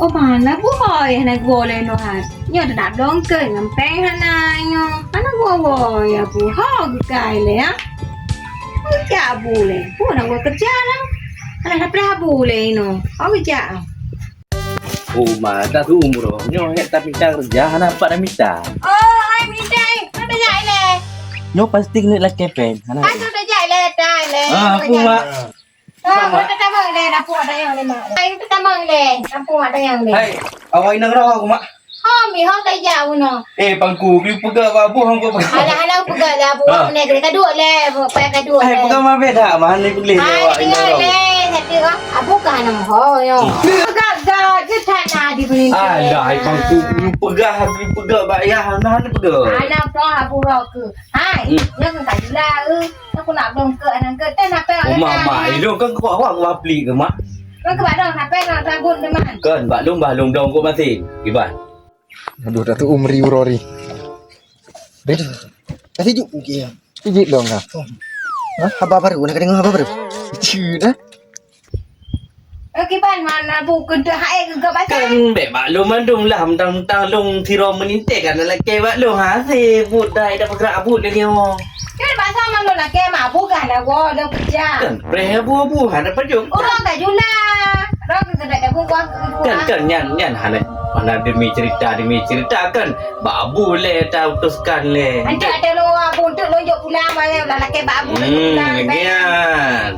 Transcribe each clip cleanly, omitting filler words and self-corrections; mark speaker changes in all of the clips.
Speaker 1: Oh mana boy anak boleh no hat. Nyo tak dongkel ngampeng hananyo. Anak boy ya bu hog kai le ya. Kerja boleh. Bu nak buat kerja lah. Anak tak boleh no. Oh kerja.
Speaker 2: Oh, dah tu umur. Nyo hek tak minta kerja, anak apa dah minta.
Speaker 1: Oh, ai minta. Ada jai le.
Speaker 2: Nyo pasti kena lah kepen. Anak.
Speaker 1: Ai tu dah jai le, dai le.
Speaker 2: Aku mak.
Speaker 1: Kita tamang le, dapur ada yang le mak. Ai kita tamang le, dapur ada yang le.
Speaker 2: Hai, awak nak roh aku mak.
Speaker 1: Mi ho tak jauh no.
Speaker 2: Pangku, you pegang babu hang kau pegang.
Speaker 1: Alah pegang lah buat ni kena kaduk le, pakai kaduk le.
Speaker 2: Pegang mah beda, mah ni boleh awak ini roh.
Speaker 1: Nanti kan, abu kan nama ho yo. Pegang dah, kita nak di beli.
Speaker 2: Alah, pangku, you pegang bayar, nah ni pegang.
Speaker 1: Anak pro abu roh ke. Hai, jangan tak jelas. Aku nak dong ke anak ke, tak nak pe.
Speaker 2: Mama, itu kan kau awak gua beli ke mak?
Speaker 1: Kau ke badong nak pe nak sabun teman.
Speaker 2: Kan, balung dong kau masih. Gimana?
Speaker 3: Aduh, dah tu umri urori. Beda. Tadi juk pergi ya. Pijit dong ah. Hah, apa baru? Nak dengar apa baru? Cina.
Speaker 1: Okey ban mana bu kena hai ke baca.
Speaker 2: Kan bek balung mandung lah, mentang-mentang long tiro menintek kan lelaki balung ha. Si budai dah bergerak abut lagi oh.
Speaker 1: Kan bahasa mana nak ke mak bukan dah gua dah kerja.
Speaker 2: Kan preh abu ada pajung.
Speaker 1: Orang tak jula. Orang kena ada buang.
Speaker 2: Kan nyan hane. Mana demi cerita kan. Babu le tak utuskan le.
Speaker 1: Ada lo abu untuk lonjok pulang mana lelaki babu pulang.
Speaker 2: Ngian.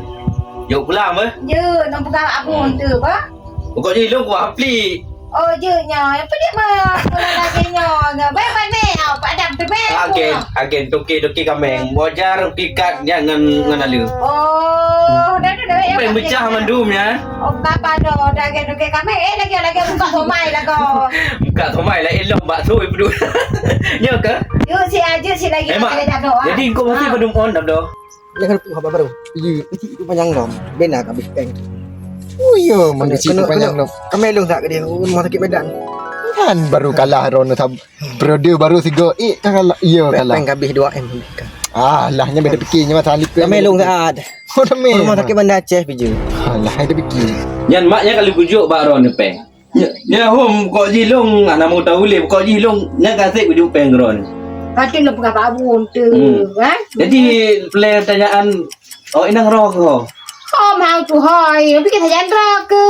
Speaker 2: Yuk pulang apa?
Speaker 1: Je, nak pegang abu untuk apa?
Speaker 2: Pokoknya lu gua apli.
Speaker 1: Oh je nya, apa dia mah lelaki nya. Baik pandai au padam tu be.
Speaker 2: Agen toke kameng. Wajar pikat ngan alu.
Speaker 1: Oh, dah.
Speaker 2: Apa pecah mandum ya?
Speaker 1: Oh, bapa dah toke kami lagi buka somai lah kau.
Speaker 2: Buka somai lah elok bakso ibu. Ya ke?
Speaker 1: Yo si lagi nak dah.
Speaker 2: Jadi kau masih belum on dah doh.
Speaker 3: Jangan lupa apa baru. Itu panjang dong. Benar habis peng. Oh iya, mana cerita panjang dong. Kami long tak ke dia? Rumah sakit badan. Kan baru kalah Ron periode baru 3 kan kalah. Iya kalah. Peng habis 2M. Lahnya beda fikirnya masa alip. Kami long tak ada. Oh demi. Rumah sakit Bandar Aceh pije. Lah ada fikir.
Speaker 2: Yan maknya kalau kujuk Pak Ron peng. Ya hom kok jilong anak mau tahu le kok jilong nya kasih kujuk peng Ron.
Speaker 1: Kata nak pegang babu tu, kan?
Speaker 2: Jadi pertanyaan inang roh ko.
Speaker 1: Oh mau tu hai, tapi kita jangan ke.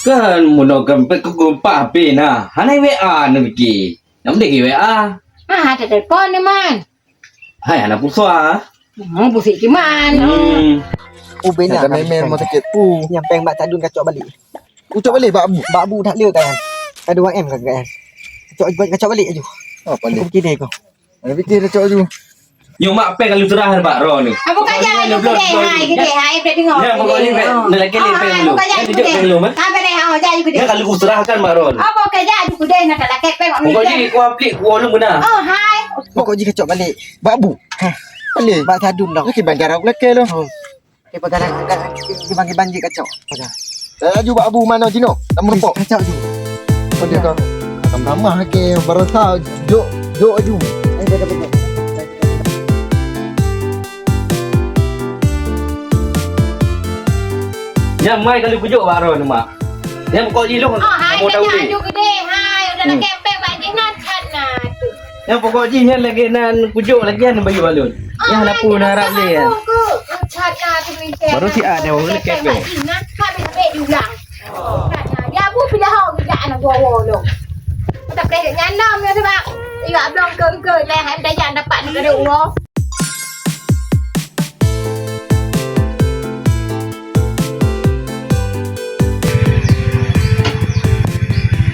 Speaker 2: Kan muno gempe ku gumpa api nah. Hanai WA na biki. Nam de WA.
Speaker 1: Ada telefon ni man.
Speaker 2: Hai anak puswa.
Speaker 1: Mau pusing gimana?
Speaker 3: Oh benar. Kami memang sakit. Yang peng bak tadun kacau balik. Ucap balik babu dah leu kan. Ada 1M kan. Kacau balik aju. Apa ni? Fikir dia kau. Ada fikir kacau aju.
Speaker 2: Yo mak peng kalau serah Pak Ron ni.
Speaker 1: Aku kerja ni gede hai dah tengok.
Speaker 2: Ya pokoknya lelaki le peng lu. Tunjuk peng lu mah.
Speaker 1: Apa dah hau jadi gede.
Speaker 2: Ya kalau ku serahkan Pak Ron.
Speaker 1: Apa kerja aku gede nak lelaki peng.
Speaker 2: Pokoknya ku aplik ku lu benar.
Speaker 1: Oh hai.
Speaker 3: Pokok jika cok balik. Babu. Balik. Bak tadun dah. Okey bandar aku lelaki lu. Okey pegang bagi banjir kacau. Saya aju babu mana Cino? Tak merupok. Kacau aju. Oh dia kau. Ramah ke barasa jok aju. Ai beda.
Speaker 2: Ya mai kalau kujuk Pak Ron mak. Ya pokok jilong
Speaker 1: mau tahu ni. Aju gede hai udah nak kepek banjir nak tu.
Speaker 2: Ya pokok jinya lagi nan kujuk lagi an bagi balun. Ya nak pun harap dia. Baru si ada orang kepek.
Speaker 1: Nak kepek diulang. Ya bu pilih hau tidak anak bawa lo. Tak boleh nyandam ya sebab iya belum ke le hai dah jangan dapat ni ada uang.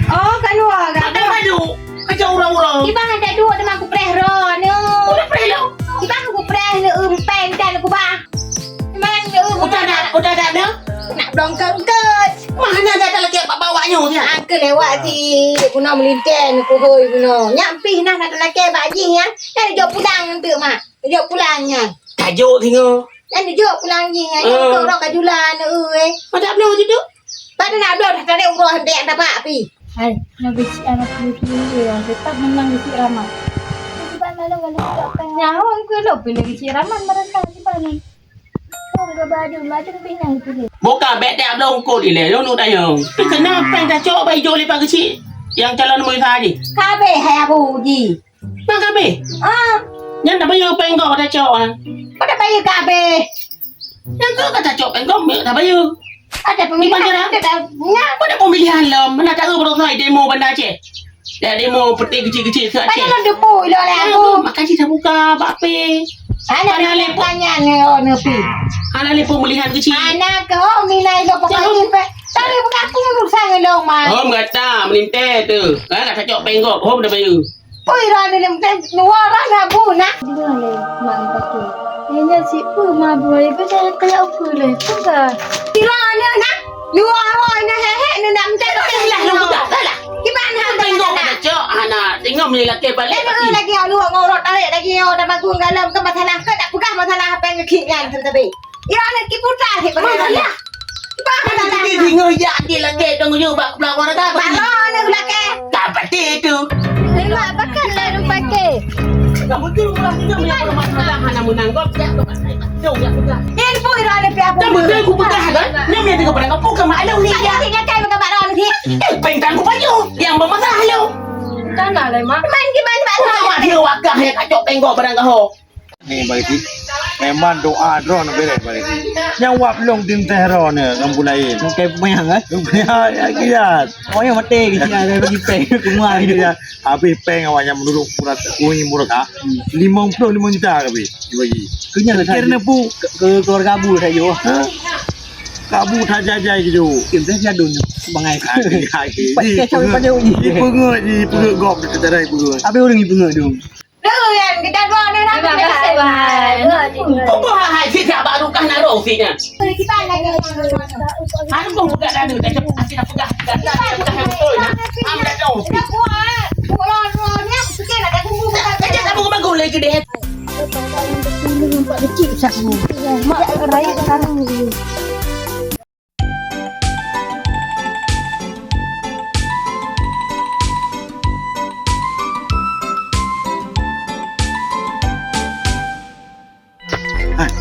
Speaker 1: Oh keluar gak ada baju. Kacau orang-orang. Ibang ada dua teman aku preh ron. Udah preh lo. Ibang aku preh le peng dan aku bah. Memang udah dah nak belum ke. Mana ada lagi apa bawanya ni? Aku lewat si guna melinten aku hoi guna. Nyampi nak lelaki baji ya. Nak jauh pulang tu mak. Jauh pulangnya.
Speaker 2: Tajuk tengok.
Speaker 1: Nak jauh pulang je. Kau orang kajulan euy. Pada belum tu. Pada nak belum dah ada umrah hendak dapat api.
Speaker 4: Hai, nak beci anak dulu ya. Tetap menang di Raman. Di mana kalau tak pengen. Nyawa aku lo pilih di Raman mereka di mana. ke badu macam pinang tu dia.
Speaker 5: Bukan bet dia belum kod ni le. Lu tanya. Kenapa tak cok baju lepas kecil? Yang calon nombor tadi.
Speaker 1: Kabe hai abu ji.
Speaker 5: Mak kabe. Yang tak bayar penggok tak cok ah.
Speaker 1: Pada bayi kabe.
Speaker 5: Yang tu kata cok penggok tak bayar.
Speaker 1: Ada pemilihan ada nya.
Speaker 5: Pada pemilihan lah. Mana tahu berapa demo benda Aceh. Dah demo peti kecil-kecil se
Speaker 1: Pada
Speaker 5: Aceh.
Speaker 1: lo depu lo le aku.
Speaker 5: Makan cita buka bape.
Speaker 1: Anak ni tanya ni ono pi.
Speaker 5: Anak pemilihan kecil.
Speaker 1: Anak ko minai lo pokoknya pe. Tapi bukan aku ngurus sang lo mai.
Speaker 5: Hom kata meninte tu. Kata cok penggok hom dah bayar.
Speaker 1: Pui ro ni le nuara na bu na.
Speaker 4: Dia le mak pakai. Ini si pu ma boy pasal kayak apa le. Bukan.
Speaker 1: Ro ni na. Nuara ni he he ni nak minta tu lah lo buka lah. Gimana hang
Speaker 5: Penggok kata cok anak tengok ni laki balik.
Speaker 1: lagi lu ngorot tarik lagi dah bagus galam ke masalah ke tak pegang masalah apa yang kekian tetapi. Ya nak kiputra he masalah.
Speaker 5: Tengok ya dia lagi tunggu je bak belakang dah.
Speaker 1: Baru nak laki.
Speaker 5: Tak pasti tu.
Speaker 4: Mak pakai lah lu pakai.
Speaker 5: Kamu tu orang ni punya masalah anak menang kau tak jauh ya pegang.
Speaker 1: Ni pui ro ni pi apa.
Speaker 5: Tak betul aku pegang kan. Yang dia tengok pada kau ke mak lu ni
Speaker 1: Ya
Speaker 5: ya.
Speaker 1: ni nak kai makan mak ro ni.
Speaker 5: Pengtang aku baju yang bermasalah lu.
Speaker 4: Tanah le mak.
Speaker 1: Man gimana mak ro.
Speaker 5: Mak dia wakah yang kacau penggok barang kau.
Speaker 6: Ni bagi memang doa drone beres bagi. Yang wap long tim tehro ni kampung lain.
Speaker 2: Okey pemain ah.
Speaker 6: Ya kiat.
Speaker 2: Oh yang mati kecil ada bagi peng semua gitu ya.
Speaker 6: Habis peng awaknya menurut murat kuing murah 55 juta habis dibagi.
Speaker 2: Kenyang lah
Speaker 6: Kirana pu
Speaker 2: ke keluarga abu saya yo.
Speaker 6: kabu tha jai gitu.
Speaker 2: Kiểm tra gia đình sebangai.
Speaker 6: Pakai cawe pada uji. Di pengok gop dekat darai pengok.
Speaker 2: Apa orang ni pengok dong?
Speaker 1: Dulu yang kita dua ni nak
Speaker 4: Kasih bahan.
Speaker 5: Kau hai si tak baru kah narok si nya.
Speaker 1: kita lagi.
Speaker 5: Aku pun buka dah tu tak cepat asyik pegang. Tak betul nah. Am dah tahu.
Speaker 1: Kita buat. Buat ni aku fikir ada tunggu bukan.
Speaker 5: Kerja tak bagus lagi deh.
Speaker 4: Nampak kecil sahaja. Mak raya sekarang ni.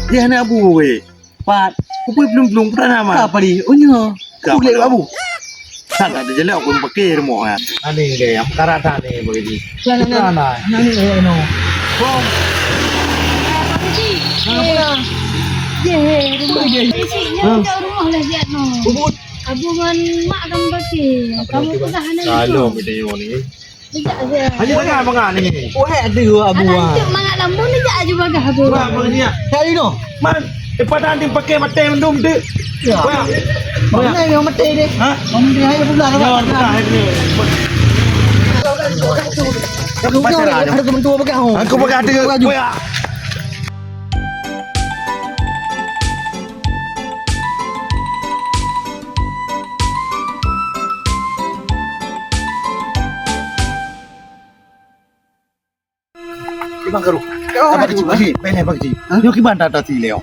Speaker 6: Dia nak abu we.
Speaker 2: Pat.
Speaker 6: Aku belum pernah nama.
Speaker 2: Apa di? Oh nya.
Speaker 6: Boleh abu. Tak ada jalan aku pakai rumah kan. Ani dia yang perkara tak ni begini.
Speaker 2: Nah. Nani no.
Speaker 4: Rumah dia. Isinya kat rumah lah dia no. Abungan mak kamu pakai. Kamu sudah ada.
Speaker 6: Kalau video ni.
Speaker 4: Tidak aja.
Speaker 6: Hanya pengan ni.
Speaker 2: Oh ada abu ah.
Speaker 4: Anak mak lambung ni tak aja bagah abu.
Speaker 6: Wah begini.
Speaker 2: Kali no.
Speaker 6: Man, pada nanti pakai mata mendum tu. Wah.
Speaker 2: Mana yang mati deh?
Speaker 6: Ha?
Speaker 2: Kamu dia ayo pulang
Speaker 6: Jangan buka ni.
Speaker 2: Kamu ada teman tua pegang.
Speaker 6: Aku pakai ada. Wah. Ibang karu. Apa kecil? Bene bagi. Yo ki banta ta ti leo.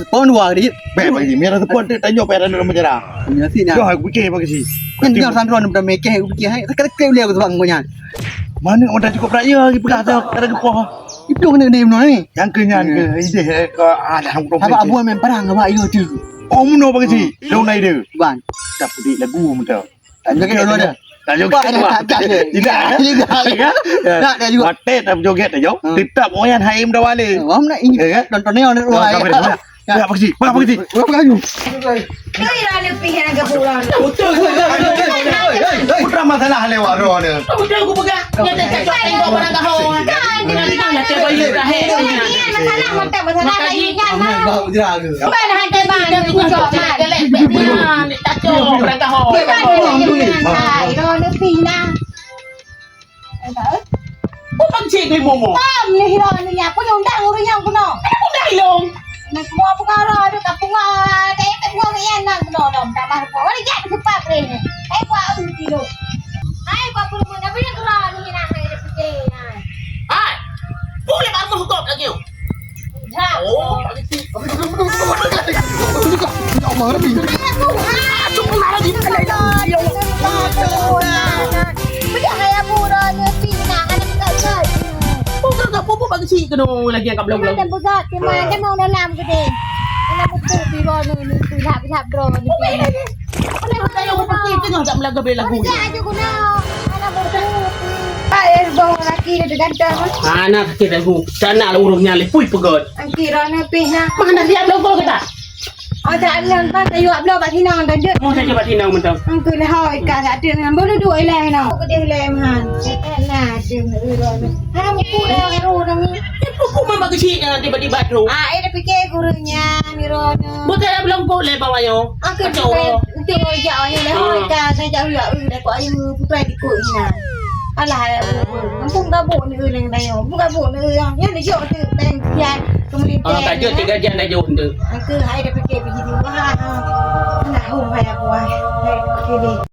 Speaker 2: Pon dua di.
Speaker 6: Be bagi mera tu pon tanyo pera no menjara.
Speaker 2: Nasi
Speaker 6: Yo
Speaker 2: nak.
Speaker 6: aku ke bagi si.
Speaker 2: Kan dia sandron pada mekeh aku fikir hai. Sekarang kau lihat tu bang punya.
Speaker 6: Mana orang cukup raya lagi pegang tu ada gepoh.
Speaker 2: Itu kena dia mana ni?
Speaker 6: Yang kenyan ke ide ke ada hang
Speaker 2: Apa abu main perang apa ayo tu.
Speaker 6: Oh muno bagi si. Dau nai dia.
Speaker 2: Ban.
Speaker 6: Tak putih lagu muda.
Speaker 2: Tak joget dulu ada.
Speaker 6: Tak
Speaker 2: Pak ada tak ada.
Speaker 6: Tidak.
Speaker 2: Tak ada juga.
Speaker 6: Mate tak joget dah jauh. Tetap moyan haim dah wale.
Speaker 2: Om nak ini tontonnya orang luar.
Speaker 6: Ya bagi si. Bagi si.
Speaker 2: Berapa kali?
Speaker 1: Ni ro ni pi yang gaburan.
Speaker 6: Putra masalah lewat roh ni.
Speaker 5: Betul aku pegang. Dia tak cakap tengok barang kau.
Speaker 1: Kan
Speaker 5: Nanti kan nak cakap bayi dah hai.
Speaker 1: masalah montak masalah bayi kan.
Speaker 2: Kau jaga.
Speaker 1: Bukan hantar ban
Speaker 5: Dia
Speaker 1: ni
Speaker 5: tengok
Speaker 1: kau
Speaker 5: cakap
Speaker 1: kan.
Speaker 5: gelek dia. Tak cakap barang kau.
Speaker 1: Ro ni pi nah.
Speaker 5: Kau pancik ni momo.
Speaker 1: Tam ni ro ni aku nyundang uru yang kuno.
Speaker 5: Aku dah hilang.
Speaker 1: Nak semua pengarah tu tak pengarah. Tak buang yang nak kuno dom. Tak mah apa. Wala jak cepat ni. Ai buat kilo. Ai buat puluh mun apa yang kerah ni nak hai putih nah.
Speaker 5: Hai. Boleh baru hukum lagi.
Speaker 1: Dah.
Speaker 5: Oh, bagi si.
Speaker 2: Allah Rabbi.
Speaker 5: Cuma marah di dalam. Kau tak apa bagi si kena lagi yang kat belakang.
Speaker 1: Kita buka, kita mau dalam gede. Anak buku piro ni tahap drone ni.
Speaker 5: Ano tayo ko pati tinggal tak melaga bela lagu.
Speaker 1: Aja guna. Anak buku. Ay, bang laki dia ganteng.
Speaker 5: Anak kita gu. Sana lah urung nyali pui pegot.
Speaker 1: Ang kira na pihna.
Speaker 5: Mana dia logo kita?
Speaker 1: Oh, tak ada ba tayo ablo ba tinang dan dia.
Speaker 5: Mau saja batin nang mentang.
Speaker 1: Ang kun hoy ka sa tin ngan bodo du ilay no. Ko de ilay man. Na din ro. Ha mo ku ro nang.
Speaker 5: Aku mama kecil yang tiba-tiba tu.
Speaker 1: Ah, ida pikir gurunya ni ro.
Speaker 5: Bukan belum boleh bawa yo.
Speaker 1: Aku tu tu ja ni le hoy ka sa ja ya de ko ayu putra di ku ina. Alah, kampung gabuk ni yang dayo. Bukan gabuk ni yang ni jo tu peng pian kemudian.
Speaker 5: Ah, kajo 3 jam dah jauh tu.
Speaker 1: Aku hai dah fikir pergi di rumah. Nak home hai aku hai. Hai pergi ni.